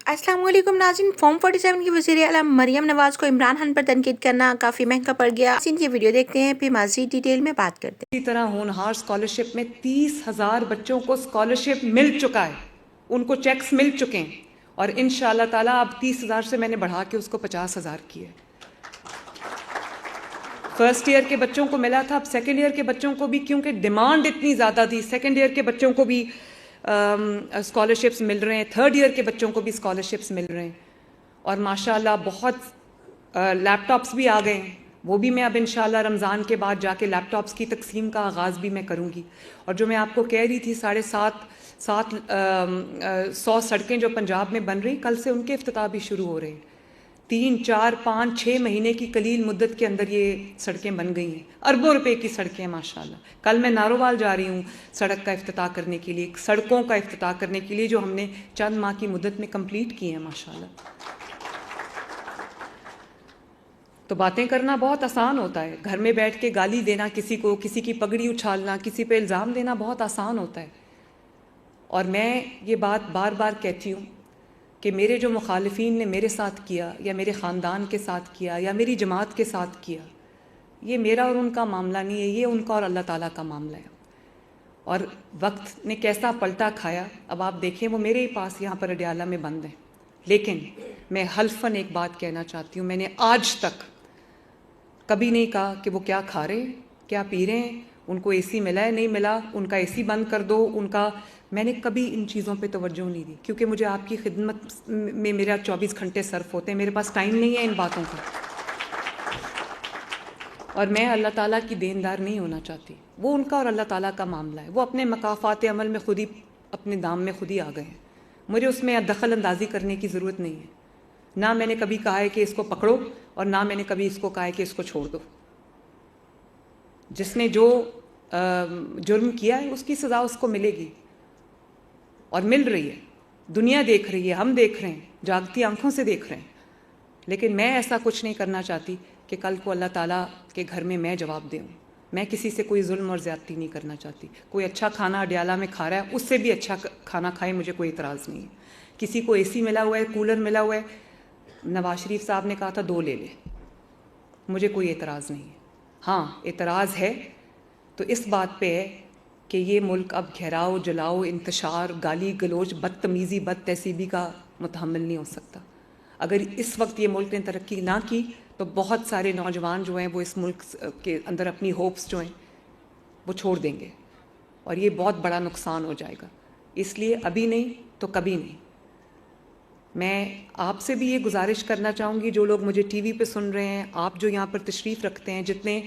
अस्सलाम वालेकुम नाज़रीन। फॉर्म 47 की वज़ीर आला मरियम नवाज़ को इमरान खान पर तनकीद करना काफ़ी महंगा पड़ गया। ये वीडियो देखते हैं, फिर मज़ीद डिटेल में बात करते हैं। इसी तरह होनहार स्कॉलरशिप में 30,000 बच्चों को स्कॉलरशिप मिल चुका है, उनको चेक्स मिल चुके हैं और इंशाअल्लाह ताला अब 30,000 से मैंने बढ़ा के उसको 50,000 किया। फर्स्ट ईयर के बच्चों को मिला था, अब सेकेंड ईयर के बच्चों को भी, क्योंकि डिमांड इतनी ज़्यादा थी, सेकेंड ईयर के बच्चों को भी स्कॉलरशिप्स मिल रहे हैं, थर्ड ईयर के बच्चों को भी स्कॉलरशिप्स मिल रहे हैं और माशाल्लाह बहुत लैपटॉप्स भी आ गए हैं। वो भी मैं अब इंशाल्लाह रमज़ान के बाद जाके लैपटॉप्स की तकसीम का आगाज़ भी मैं करूँगी। और जो मैं आपको कह रही थी 750 सड़कें जो पंजाब में बन रही, कल से उनके इफ्तिताह भी शुरू हो रहे हैं। 3, 4, 5, 6 महीने की कलील मुद्दत के अंदर ये सड़कें बन गई हैं, अरबों रुपए की सड़कें हैं माशाल्लाह। कल मैं नारोवाल जा रही हूँ सड़क का इफ्तिताह करने के लिए, सड़कों का इफ्तिताह करने के लिए जो हमने चंद माह की मुद्दत में कंप्लीट की है माशाल्लाह। तो बातें करना बहुत आसान होता है, घर में बैठ के गाली देना किसी को, किसी की पगड़ी उछालना, किसी पे इल्ज़ाम देना बहुत आसान होता है। और मैं ये बात बार बार कहती हूँ कि मेरे जो मुखालिफिन ने मेरे साथ किया या मेरे ख़ानदान के साथ किया या मेरी जमात के साथ किया, ये मेरा और उनका मामला नहीं है, ये उनका और अल्लाह ताला का मामला है। और वक्त ने कैसा पलटा खाया अब आप देखें, वो मेरे ही पास यहाँ पर अडियाला में बंद हैं। लेकिन मैं हल्फन एक बात कहना चाहती हूँ, मैंने आज तक कभी नहीं कहा कि वो क्या खा रहे हैं, क्या पी रहे हैं, उनको एसी मिला है नहीं मिला, उनका एसी बंद कर दो, उनका, मैंने कभी इन चीज़ों पे तवज्जो नहीं दी, क्योंकि मुझे आपकी खिदमत में मेरा 24 घंटे सर्फ होते हैं, मेरे पास टाइम नहीं है इन बातों का। और मैं अल्लाह ताला की देनदार नहीं होना चाहती, वो उनका और अल्लाह ताला का मामला है। वो अपने मकाफ़ात अमल में खुद ही, अपने दाम में खुद ही आ गए हैं, मुझे उसमें दखल अंदाजी करने की ज़रूरत नहीं है। ना मैंने कभी कहा है कि इसको पकड़ो और ना मैंने कभी इसको कहा है कि इसको छोड़ दो। जिसने जो जुर्म किया है उसकी सज़ा उसको मिलेगी और मिल रही है, दुनिया देख रही है, हम देख रहे हैं, जागती आंखों से देख रहे हैं। लेकिन मैं ऐसा कुछ नहीं करना चाहती कि कल को अल्लाह ताला के घर में मैं जवाब दूँ। मैं किसी से कोई जुल्म और ज़्यादती नहीं करना चाहती। कोई अच्छा खाना अडियाला में खा रहा है, उससे भी अच्छा खाना खाए, मुझे कोई इतराज़ नहीं है। किसी को एसी मिला हुआ है, कूलर मिला हुआ है, नवाज शरीफ साहब ने कहा था 2 ले ले, मुझे कोई एतराज़ नहीं है। हाँ, एतराज़ है तो इस बात पे है कि ये मुल्क अब घेराव, जलाओ, इंतशार, गाली गलोच, बदतमीज़ी, बद तहसीबी का मुतहम्मिल नहीं हो सकता। अगर इस वक्त ये मुल्क ने तरक्की ना की तो बहुत सारे नौजवान जो हैं वो इस मुल्क के अंदर अपनी होप्स जो हैं वो छोड़ देंगे और ये बहुत बड़ा नुकसान हो जाएगा। इसलिए अभी नहीं तो कभी नहीं। मैं आपसे भी ये गुजारिश करना चाहूँगी, जो लोग मुझे टीवी पे सुन रहे हैं, आप जो यहाँ पर तशरीफ़ रखते हैं, जितने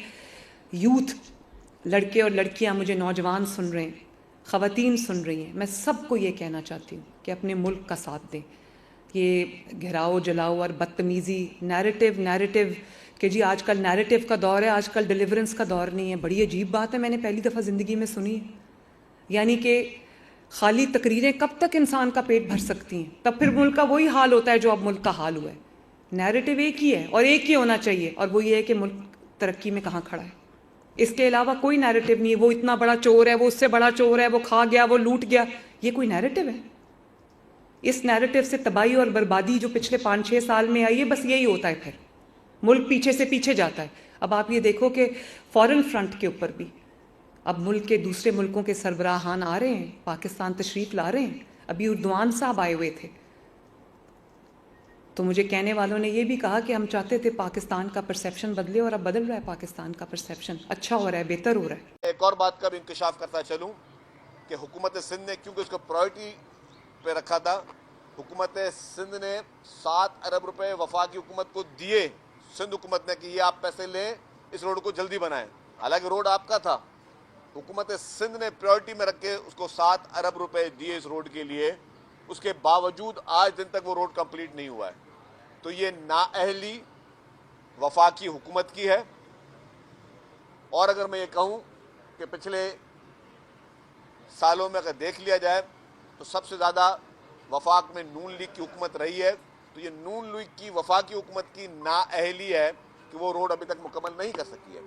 यूथ लड़के और लड़कियाँ, मुझे नौजवान सुन रहे हैं, ख़वातीन सुन रही हैं, मैं सबको ये कहना चाहती हूँ कि अपने मुल्क का साथ दें। ये घिराओ जलाओ और बदतमीज़ी, नैरेटिव कि जी आजकल नैरेटिव का दौर है, आजकल डिलीवरेंस का दौर नहीं है, बड़ी अजीब बात है, मैंने पहली दफ़ा ज़िंदगी में सुनी है। यानी कि खाली तकरीरें कब तक इंसान का पेट भर सकती हैं? तब फिर मुल्क का वही हाल होता है जो अब मुल्क का हाल हुआ है। नैरेटिव एक ही है और एक ही होना चाहिए, और वो ये है कि मुल्क तरक्की में कहाँ खड़ा है। इसके अलावा कोई नैरेटिव नहीं है। वो इतना बड़ा चोर है, वो उससे बड़ा चोर है, वो खा गया, वो लूट गया, ये कोई नैरेटिव है? इस नैरेटिव से तबाही और बर्बादी जो पिछले 5-6 साल में आई है, बस यही होता है। फिर मुल्क पीछे से पीछे जाता है। अब आप ये देखो कि फॉरेन फ्रंट के ऊपर भी अब मुल्क के दूसरे मुल्कों के सरबराहान आ रहे हैं, पाकिस्तान तशरीफ़ ला रहे हैं। अभी उर्दवान साहब आए हुए थे, तो मुझे कहने वालों ने ये भी कहा कि हम चाहते थे पाकिस्तान का परसेप्शन बदले, और अब बदल रहा है पाकिस्तान का परसेप्शन, अच्छा हो रहा है, बेहतर हो रहा है। एक और बात का भी इंकशाफ करता चलूँ कि हुकूमत सिंध ने, क्योंकि उसको प्रायोरिटी पे रखा था, हुकूमत सिंध ने 7 अरब रुपए वफाकी हुकूमत को दिए, सिंध हुकूमत ने, कि ये आप पैसे लें, इस रोड को जल्दी बनाएं। हालांकि रोड आपका था, हुकूमत सिंध ने प्रायोरिटी में रख के उसको 7 अरब रुपए दिए इस रोड के लिए। उसके बावजूद आज दिन तक वो रोड कंप्लीट नहीं हुआ है। तो ये नाअहली वफाकी हुकूमत की है। और अगर मैं ये कहूँ कि पिछले सालों में अगर देख लिया जाए तो सबसे ज़्यादा वफाक में नून लीग की हुकूमत रही है, तो ये नून लीग की वफाकी हुकूमत की नाअहली है कि वो रोड अभी तक मुकम्मल नहीं कर सकी है।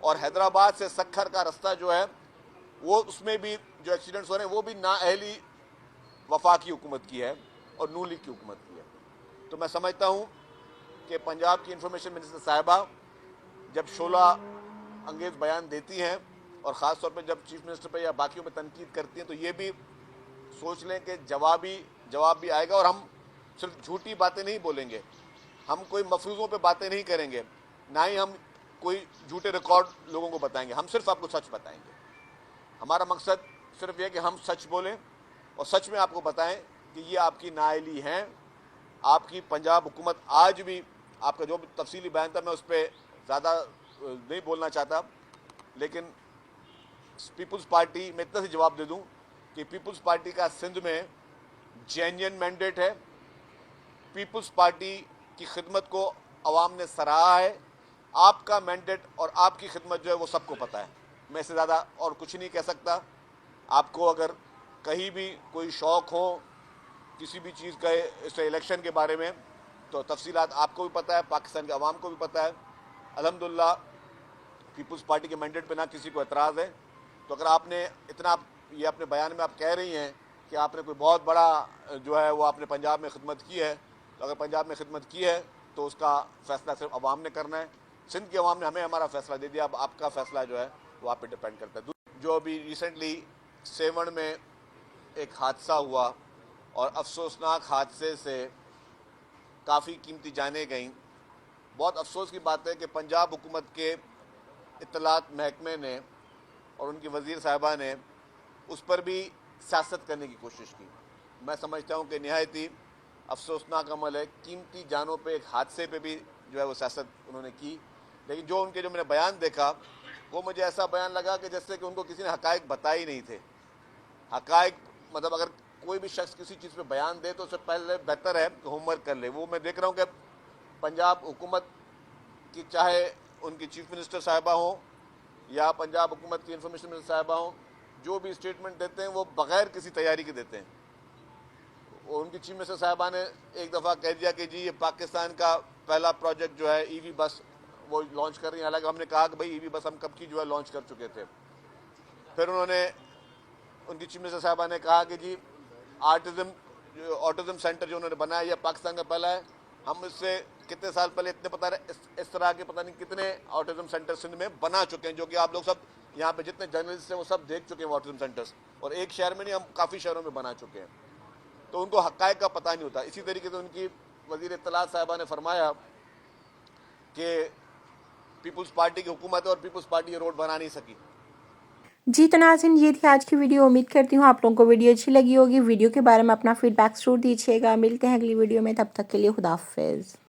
और हैदराबाद से सक्खर का रास्ता जो है वो, उसमें भी जो एक्सीडेंट्स हो रहे हैं वो भी नाअहली वफाकी हुकूमत की है। और नू लीग की हुकूमत की है। तो मैं समझता हूँ कि पंजाब की इंफॉर्मेशन मिनिस्टर साहिबा जब शोला अंगेज बयान देती हैं और ख़ास तौर पे जब चीफ मिनिस्टर पे या बाकियों पे तनकीद करती हैं, तो ये भी सोच लें कि जवाब भी आएगा। और हम सिर्फ झूठी बातें नहीं बोलेंगे, हम कोई मफरूज़ों पे बातें नहीं करेंगे, ना ही हम कोई झूठे रिकॉर्ड लोगों को बताएंगे। हम सिर्फ आपको सच बताएंगे। हमारा मकसद सिर्फ ये कि हम सच बोलें और सच में आपको बताएं कि ये आपकी नाअहली हैं। आपकी पंजाब हुकूमत आज भी, आपका जो भी तफसीली बयान था मैं उस पर ज़्यादा नहीं बोलना चाहता, लेकिन पीपल्स पार्टी में इतना से जवाब दे दूं कि पीपल्स पार्टी का सिंध में जेन्युइन मैंडेट है। पीपल्स पार्टी की खिदमत को अवाम ने सराहा है। आपका मैंडेट और आपकी खिदमत जो है वो सबको पता है। मैं इससे ज़्यादा और कुछ नहीं कह सकता। आपको अगर कहीं भी कोई शौक़ हो किसी भी चीज़ का, इस इलेक्शन के बारे में, तो तफसीलात आपको भी पता है, पाकिस्तान के अवाम को भी पता है। अल्हम्दुलिल्लाह पीपल्स पार्टी के मैंडेट पे ना किसी को एतराज़ है। तो अगर आपने इतना, ये अपने बयान में आप कह रही हैं कि आपने कोई बहुत बड़ा जो है वो आपने पंजाब में खिदमत की है, तो अगर पंजाब में खिदमत की है तो उसका फ़ैसला सिर्फ अवाम ने करना है। सिंध की अवाम ने हमें हमारा फ़ैसला दे दिया, अब आपका फ़ैसला जो है वो आप पे डिपेंड करता है। जो अभी रिसेंटली सेवन में एक हादसा हुआ और अफसोसनाक हादसे से काफ़ी कीमती जानें गईं। बहुत अफसोस की बात है कि पंजाब हुकूमत के इत्तलात महकमे ने और उनकी वज़ीर साहिबा ने उस पर भी सियासत करने की कोशिश की। मैं समझता हूँ कि निहायत ही अफसोसनाक अमल है। कीमती जानों पे, एक हादसे पे भी जो है वो सियासत उन्होंने की। लेकिन जो मैंने बयान देखा वो मुझे ऐसा बयान लगा कि जैसे कि उनको किसी ने हकायक बताए ही नहीं थे। हकायक मतलब अगर कोई भी शख्स किसी चीज़ पे बयान दे तो उससे पहले बेहतर है कि होमवर्क कर ले। वो मैं देख रहा हूँ कि पंजाब हुकूमत की, चाहे उनकी चीफ मिनिस्टर साहिबा हो या पंजाब हुकूमत की इंफॉर्मेशन मिनिस्टर साहिबा हो, जो भी स्टेटमेंट देते हैं वो बग़ैर किसी तैयारी के देते हैं। और उनकी चीफ मिनिस्टर साहिबा ने एक दफ़ा कह दिया कि जी ये पाकिस्तान का पहला प्रोजेक्ट जो है ईवी बस वो लॉन्च कर रही है। हालांकि हमने कहा कि भाई ईवी बस हम कब की जो है लॉन्च कर चुके थे। फिर उनकी चीफ मिनिस्टर साहिबा ने कहा कि जी ऑटिज्म सेंटर जो उन्होंने बनाया यह पाकिस्तान का पहला है। हम इससे कितने साल पहले इतने पता इस तरह के पता नहीं कितने ऑटिज्म सेंटर सिंध में बना चुके हैं, जो कि आप लोग सब यहाँ पे जितने जर्नलिस्ट हैं वो सब देख चुके हैं ऑटिज्म सेंटर्स। और एक शहर में नहीं, हम काफ़ी शहरों में बना चुके हैं। तो उनको हक़ाइक़ का पता नहीं होता। इसी तरीके से उनकी वज़ीर इत्तलात साहिबा ने फरमाया कि पीपल्स पार्टी की हुकूमत है और पीपल्स पार्टी ये रोड बना नहीं सकी। जी तो नाज़रीन, ये थी आज की वीडियो। उम्मीद करती हूँ आप लोगों को वीडियो अच्छी लगी होगी। वीडियो के बारे में अपना फीडबैक ज़रूर दीजिएगा। मिलते हैं अगली वीडियो में, तब तक के लिए खुदा हाफ़िज़।